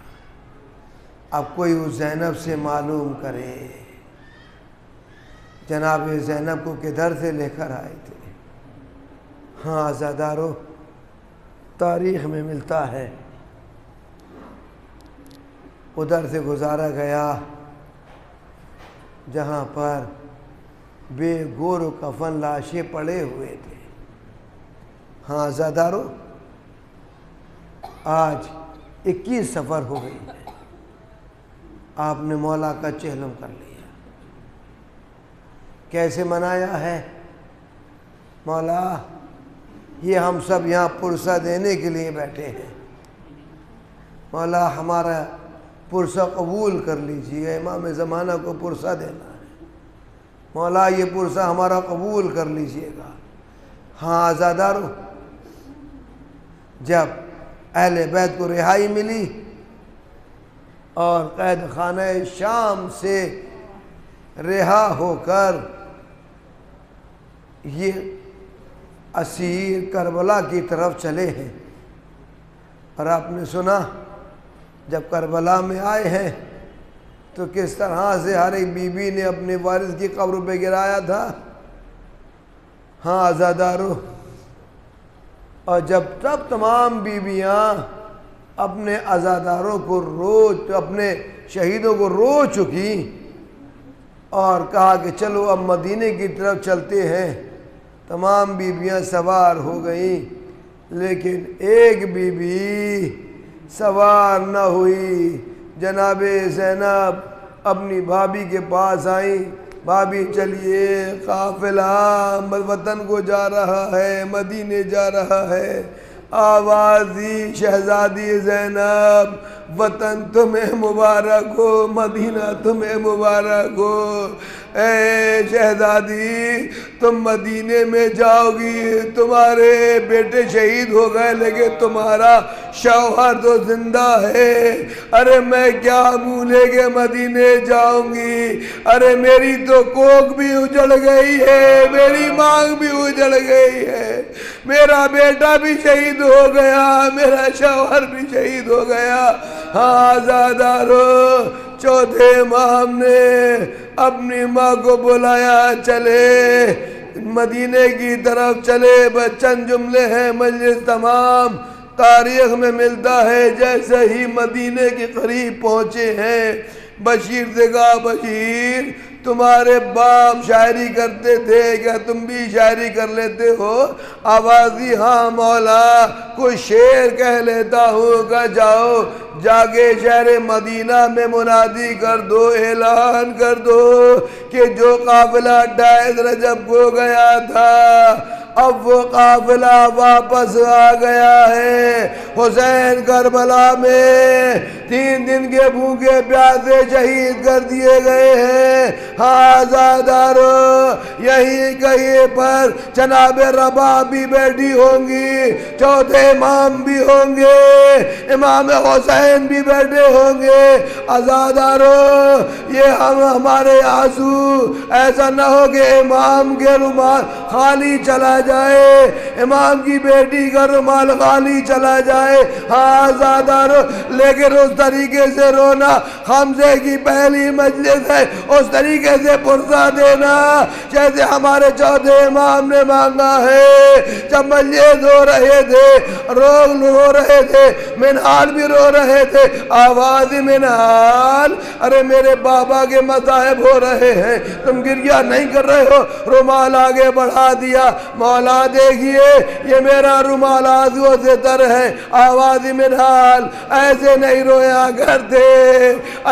اب کوئی اس زینب سے معلوم کرے جناب زینب کو کدھر سے لے کر آئے تھے۔ ہاں عزادارو، تاریخ میں ملتا ہے ادھر سے گزارا گیا جہاں پر بے گور و کفن لاشیں پڑے ہوئے تھے۔ ہاں عزادارو، آج 21 سفر ہو گئی ہے، آپ نے مولا کا چہلم کر لیا۔ کیسے منایا ہے؟ مولا، یہ ہم سب یہاں پرسہ دینے کے لیے بیٹھے ہیں، مولا ہمارا پرسہ قبول کر لیجیے، امام زمانہ کو پرسہ دینا ہے، مولا یہ پرسہ ہمارا قبول کر لیجیے گا۔ ہاں عزادارو، جب اہل بیت کو رہائی ملی اور قید خانہ شام سے رہا ہو کر یہ اسیر کربلا کی طرف چلے ہیں، اور آپ نے سنا جب کربلا میں آئے ہیں تو کس طرح سے ہر ایک بی بی نے اپنے وارث کی قبر پہ گرایا تھا۔ ہاں عزادارو، اور جب تب تمام بیویاں اپنے عزاداروں کو اپنے شہیدوں کو رو چکی اور کہا کہ چلو اب مدینے کی طرف چلتے ہیں، تمام بیویاں سوار ہو گئیں، لیکن ایک بی بی سوار نہ ہوئی۔ جناب زینب اپنی بھابھی کے پاس آئیں، بھابھی چلیے، قافلہ وطن کو جا رہا ہے، مدینے جا رہا ہے۔ آواز دی، شہزادی زینب، وطن تمہیں مبارک ہو، مدینہ تمہیں مبارک ہو۔ اے شہزادی، تم مدینے میں جاؤ گی، تمہارے بیٹے شہید ہو گئے لیکن تمہارا شوہر تو زندہ ہے۔ ارے میں کیا منہ لے کے مدینے جاؤں گی؟ ارے میری تو کوکھ بھی اجڑ گئی ہے، میری مانگ بھی اجڑ گئی ہے، میرا بیٹا بھی شہید ہو گیا، میرا شوہر بھی شہید ہو گیا۔ ہاں عزادارو، چوتھے امام نے اپنی ماں کو بلایا، چلے مدینے کی طرف چلے۔ بس چند جملے ہیں، مجلس تمام۔ تاریخ میں ملتا ہے جیسے ہی مدینے کے قریب پہنچے ہیں، بشیر سے کہا، بشیر تمہارے باپ شاعری کرتے تھے، کیا تم بھی شاعری کر لیتے ہو؟ آواز دی، ہاں مولا، کوئی شعر کہہ لیتا ہوں۔ کہ جاؤ، جا کے شہر مدینہ میں منادی کر دو، اعلان کر دو کہ جو قافلہ 28 رجب کو گیا تھا اب وہ قافلہ واپس آ گیا ہے۔ حسین کربلا میں 3 دن کے بھوکے پیاسے شہید کر دیے گئے ہیں۔ ہاں زادارو، یہی کہیں پر جناب رباب بھی بیٹھی ہوں گی، چوتھے امام بھی ہوں گے، امام حسین بھی بیٹھے ہوں گے۔ ازادارو، یہ ہمارے آنسو ایسا نہ ہو کہ امام کے رومال خالی چلا جائے، امام کی بیٹی کا رومال خالی چلا جائے۔ ہاں ازادارو، لیکن اس طریقے سے رونا حمزے کی پہلی مجلس ہے، اس طریقے سے پرسہ دینا جیسے ہمارے چوتھے امام نے مانگا ہے۔ جب مجلس ہو رہے تھے، روگ رو رہے تھے، منحال بھی رو رہے تھے، آواز منحال، ارے میرے بابا کے مذاہب ہو رہے ہیں، تم گریہ نہیں کر رہے ہو۔ رومال آگے بڑھا دیا، مولا دیکھیے یہ میرا رومال آنسو سے تر ہے۔ آواز منحال، ایسے نہیں رویا کرتے،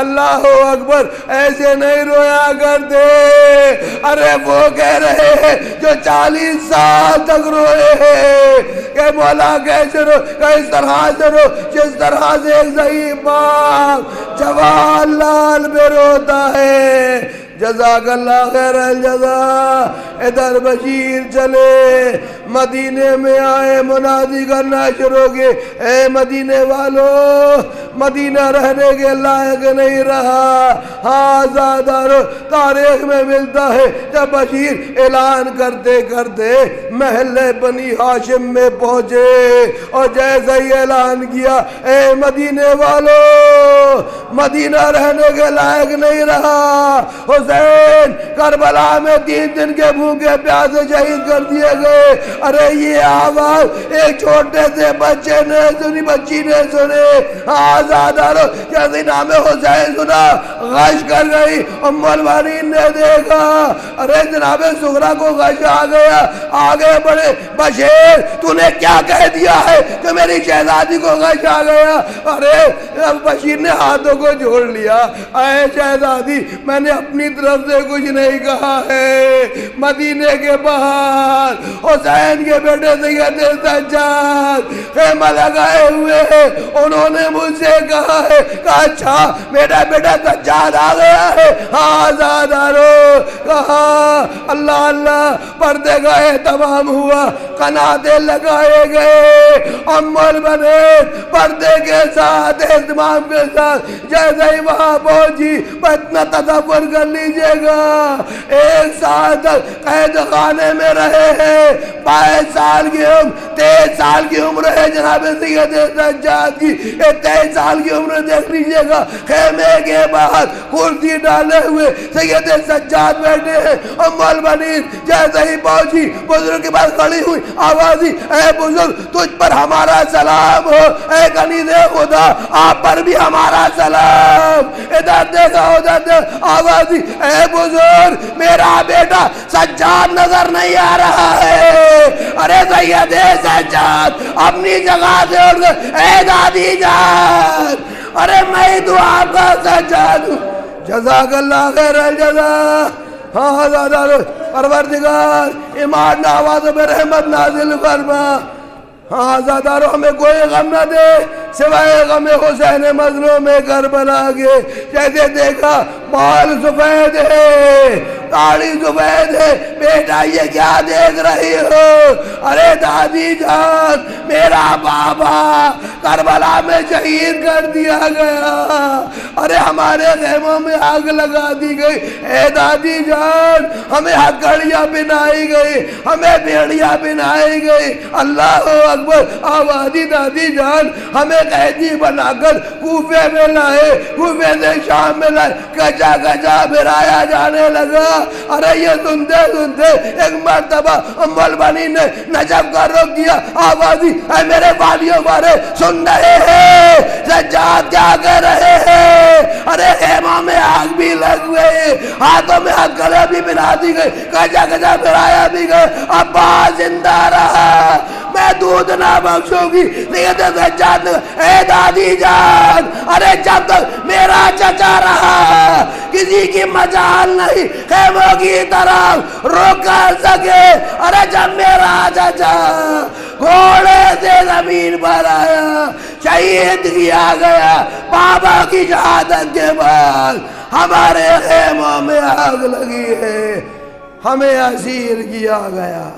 اللہ اکبر، ایسے نہیں رویا کرتے۔ ارے وہ کہہ رہے ہیں جو 40 سال تک روئے ہیں کہ مولا کیسے رو، کہ اس طرح سے رو جس طرح سے ایک ضعیف باپ جوان لال میں روتا ہے۔ جزاک اللہ خیر الجزا۔ ادھر بشیر چلے، مدینے میں آئے، منادی کرنا شروع کیے، اے مدینے والو، مدینہ رہنے کے لائق نہیں رہا۔ ہاں زادارو، تاریخ میں ملتا ہے جب بشیر اعلان کرتے کرتے محلے بنی ہاشم میں پہنچے اور جیسے ہی اعلان کیا، اے مدینے والو، مدینہ رہنے کے لائق نہیں رہا، حسین کربلا میں 3 دن کے بھوکے پیاسے شہید کر دیے گئے۔ ارے یہ آواز ایک چھوٹے سے بچے نے سنی، بچی نے سنے۔ آزادارو، جیسے نام حسین سنا، غش کر گئی۔ ام المؤمنین نے دیکھا، ارے جناب سغرا کو غش آ گیا، آگے بڑھے، بشیر تو نے کیا کہہ دیا ہے کہ میری شہزادی کو غش آ گیا؟ ارے بشیر نے ہاتھوں کو جوڑ لیا، اے شہزادی میں نے اپنی طرف سے کچھ نہیں کہا ہے۔ مدینے کے باہر حسین کے بیٹے سید سجاد خیمہ لگائے ہوئے ہیں، انہوں نے مجھ سے کہا ہے کہ اچھا میرا بیٹا سجاد آ گیا ہے۔ ہاں زادارو، کہا اللہ اللہ، پردے کا اہتمام ہوا، قناتیں لگائے گئے، ام المؤمنین پردے کے ساتھ، اہتمام کے ساتھ جیسے ہی وہاں پہنچی، اتنا تصور کر لیجئے گا 1 سال تک قید خانے میں رہے ہیں، 22 سال کی عمر، 23 سال کی عمر ہے جناب سید سجاد کی، 23 سال کی عمر دیکھ لیجئے گا۔ خیمے کے باہر کرسی ڈالے ہوئے سید سجاد بیٹھے ہیں، ام المؤمنین جیسے ہی پہنچی بزرگ کے پاس کھڑی ہوئی، آواز دی، اے بزرگ تجھ پر ہمارا سلام ہو، اے کنیز خدا آپ پر بھی ہمارا سلام۔ ادھر دیکھا ادھر دیکھا، آواز دی، اے بزرگ میرا بیٹا سجاد نظر نہیں آ رہا ہے۔ ارے سید سجاد اپنی جگہ سے اٹھ گئے، اے دادی جان، ارے میں تو آپ کا سجاد ہوں۔ جزاک اللہ خیر الجزا۔ ہاں زادارو، پروردگار ایمان نوازوں میں رحمت نازل فرما۔ ہاں زادارو، ہمیں کوئی غم نہ دے سوائے غم حسین مظلوم کربلا کے۔ جیسے دیکھا بال سفید ہے، داڑھی سفید ہے، بیٹا یہ کیا دیکھ رہی ہو؟ ارے دادی جان میرا بابا کربلا میں شہید کر دیا گیا، ارے ہمارے خیموں میں آگ لگا دی گئی، اے دادی جان ہمیں ہتھکڑیاں پہنائی گئی، ہمیں بیڑیاں پہنائی گئی، اللہ اکبر۔ آوازی دادی جان ہمیں قیدی بنا کر کوفے میں لائے، کوفے سے شام میں لائے، گجا گجا پھرایا جانے لگا۔ ارے یہ سنتے سنتے ایک مرتبہ ام المؤمنین نے نجف کا رخ کیا، آوازی اے میرے والیوں بارے سن رہے ہیں سجاد کیا کہہ رہے ہیں؟ ارے خیموں میں آگ بھی لگ گئی، ہاتھوں میں ہتھکڑیاں بھی پہنا دی گئی، گجا گجا پھرایا بھی گئے، عباس زندہ رہا۔ میں دودھ نہ بخشوں گی لیکن سجاد اے دادی جان ارے جب تک میرا چچا رہا کسی کی مجال نہیں خیموں کی طرف رک کر سکے ارے جب میرا چچا گھوڑے سے زمین پر آیا شہید کیا گیا بابا کی شہادت کے بعد ہمارے خیموں میں آگ لگی ہے ہمیں اسیر کیا گیا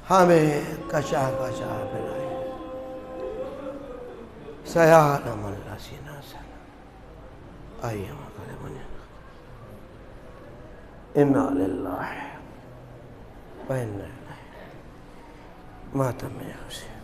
ہمیں کشا پلائے سیالم اللہ سینہ سلام آئیے مقرر بنی انا للہ وإنا إليه ماتم يا حسين